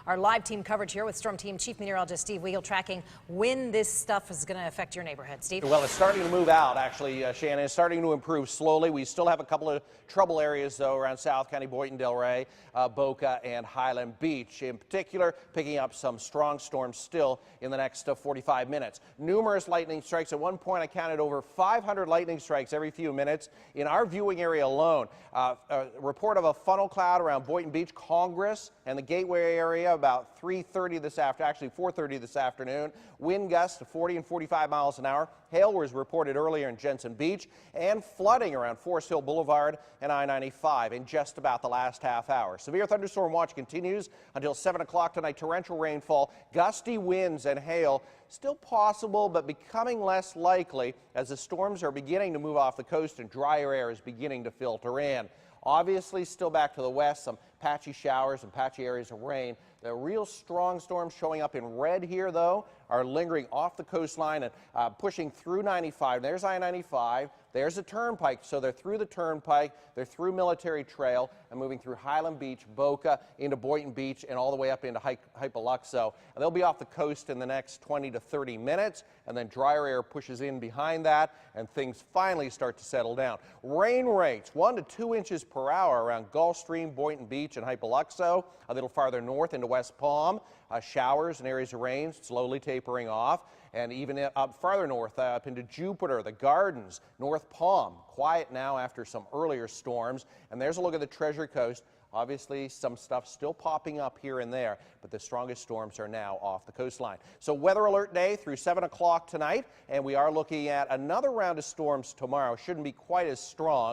Our live team coverage here with Storm Team Chief Meteorologist Steve Weigel tracking when this stuff is going to affect your neighborhood. Steve? Well, it's starting to move out, actually, Shannon. It's starting to improve slowly. We still have a couple of trouble areas, though, around South County, Boynton, Delray, Boca, and Highland Beach. In particular, picking up some strong storms still in the next 45 minutes. Numerous lightning strikes. At one point, I counted over 500 lightning strikes every few minutes in our viewing area alone. A report of a funnel cloud around Boynton Beach, Congress, and the Gateway area about 3:30 this afternoon, actually 4:30 this afternoon. Wind gusts to 40 and 45 miles an hour. Hail was reported earlier in Jensen Beach, and flooding around Forest Hill Boulevard and I-95 in just about the last half hour. Severe thunderstorm watch continues until 7 o'clock tonight. Torrential rainfall, gusty winds, and hail still possible, but becoming less likely as the storms are beginning to move off the coast and drier air is beginning to filter in. Obviously, still back to the west, some patchy showers and patchy areas of rain. The real strong storms showing up in red here, though, are lingering off the coastline and pushing through 95. There's I-95. There's a turnpike, so they're through the turnpike, they're through Military Trail, and moving through Highland Beach, Boca, into Boynton Beach, and all the way up into Hypoluxo. And they'll be off the coast in the next 20 to 30 minutes, and then drier air pushes in behind that, and things finally start to settle down. Rain rates 1 to 2 inches per hour around Gulfstream, Boynton Beach, and Hypoluxo. A little farther north into West Palm, showers and areas of rain slowly tapering off. And even up farther north, up into Jupiter, the Gardens, North Palm, quiet now after some earlier storms. And there's a look at the Treasure Coast. Obviously, some stuff still popping up here and there, but the strongest storms are now off the coastline. So weather alert day through 7 o'clock tonight, and we are looking at another round of storms tomorrow. Shouldn't be quite as strong.